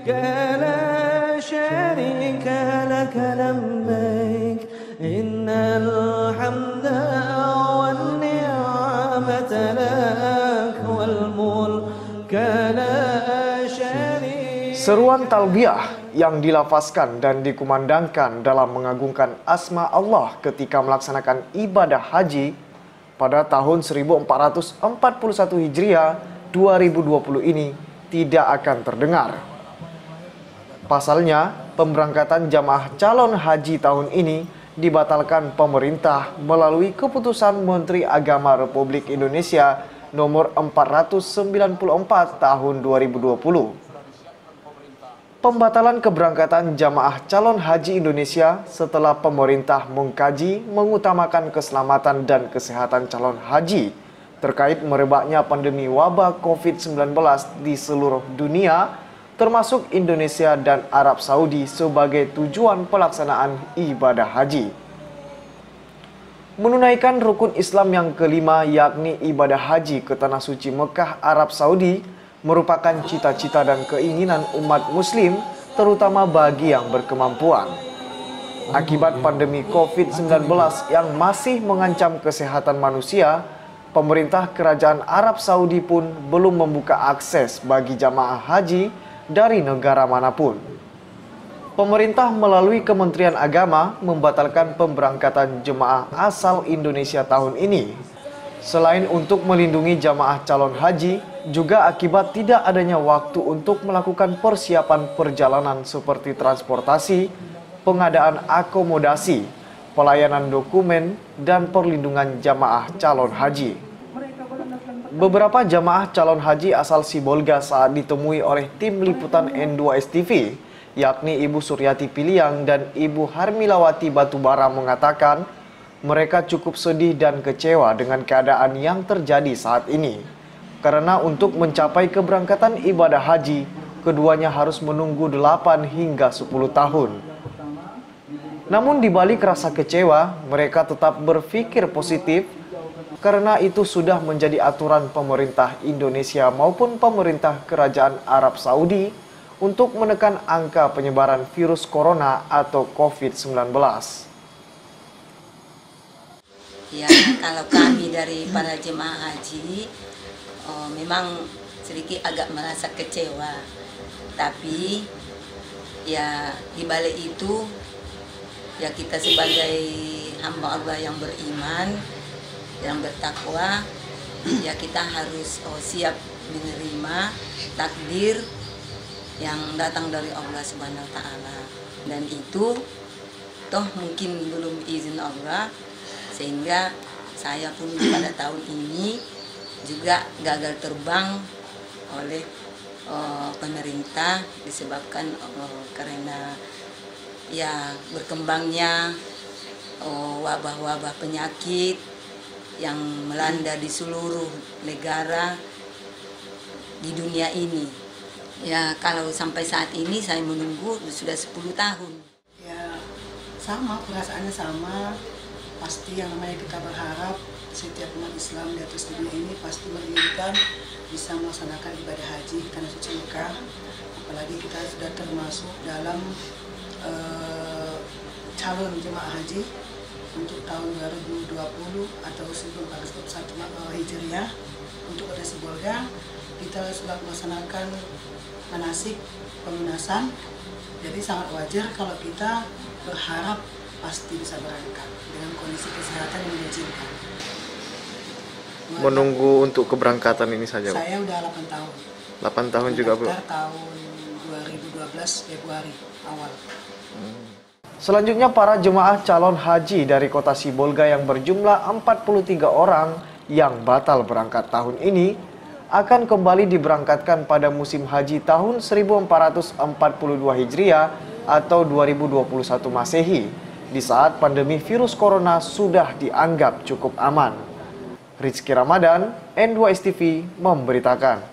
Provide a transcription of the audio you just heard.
لا شريك لك لبيك إن الحمد والنعمة لك والملك لا شريك. Seruan talbiyah yang dilafazkan dan dikumandangkan dalam mengagungkan asma Allah ketika melaksanakan ibadah haji pada tahun 1441 Hijriah 2020 ini tidak akan terdengar. Pasalnya, pemberangkatan jamaah calon haji tahun ini dibatalkan pemerintah melalui keputusan Menteri Agama Republik Indonesia nomor 494 tahun 2020. Pembatalan keberangkatan jamaah calon haji Indonesia setelah pemerintah mengkaji mengutamakan keselamatan dan kesehatan calon haji terkait merebaknya pandemi wabah COVID-19 di seluruh dunia, termasuk Indonesia dan Arab Saudi sebagai tujuan pelaksanaan ibadah haji. Menunaikan rukun Islam yang kelima yakni ibadah haji ke Tanah Suci Mekah, Arab Saudi merupakan cita-cita dan keinginan umat muslim, terutama bagi yang berkemampuan. Akibat pandemi COVID-19 yang masih mengancam kesehatan manusia, pemerintah kerajaan Arab Saudi pun belum membuka akses bagi jamaah haji dari negara manapun. Pemerintah melalui Kementerian Agama membatalkan pemberangkatan jemaah asal Indonesia tahun ini. Selain untuk melindungi jamaah calon haji, juga akibat tidak adanya waktu untuk melakukan persiapan perjalanan seperti transportasi, pengadaan akomodasi, pelayanan dokumen, dan perlindungan jamaah calon haji. Beberapa jamaah calon haji asal Sibolga saat ditemui oleh tim liputan N2STV, yakni Ibu Suryati Piliang dan Ibu Harmilawati Batubara mengatakan, mereka cukup sedih dan kecewa dengan keadaan yang terjadi saat ini. Karena untuk mencapai keberangkatan ibadah haji, keduanya harus menunggu 8 hingga 10 tahun. Namun di balik rasa kecewa, mereka tetap berpikir positif karena itu sudah menjadi aturan pemerintah Indonesia maupun pemerintah Kerajaan Arab Saudi untuk menekan angka penyebaran virus corona atau COVID-19. Ya, kalau kami dari para jemaah haji memang sedikit agak merasa kecewa, tapi ya di balik itu ya kita sebagai hamba Allah yang beriman, yang bertakwa, ya kita harus siap menerima takdir yang datang dari Allah Subhanahu wa taala. Dan itu toh mungkin belum izin Allah, sehingga saya pun pada tahun ini juga gagal terbang oleh pemerintah disebabkan karena ya berkembangnya wabah-wabah penyakit yang melanda di seluruh negara di dunia ini. Ya kalau sampai saat ini saya menunggu sudah 10 tahun. Ya sama, perasaannya sama. Pasti yang namanya kita berharap setiap umat Islam di atas dunia ini pasti menginginkan bisa melaksanakan ibadah haji Tanah Suci Mekah. Apalagi kita sudah termasuk dalam calon jemaah haji untuk tahun 2020 atau 1441 Hijriah. Untuk kota Sibolga kita sudah melaksanakan manasik pelunasan. Jadi sangat wajar kalau kita berharap pasti bisa berangkat dengan kondisi kesehatan yang mengizinkan. Menunggu untuk keberangkatan ini saja, Bu? Saya udah 8 tahun. 8 tahun juga, Bu? Tahun 2012 Februari awal. Selanjutnya para jemaah calon haji dari kota Sibolga yang berjumlah 43 orang yang batal berangkat tahun ini akan kembali diberangkatkan pada musim haji tahun 1442 Hijriah atau 2021 Masehi, di saat pandemi virus corona sudah dianggap cukup aman. Rizky Ramadan, N2STV memberitakan.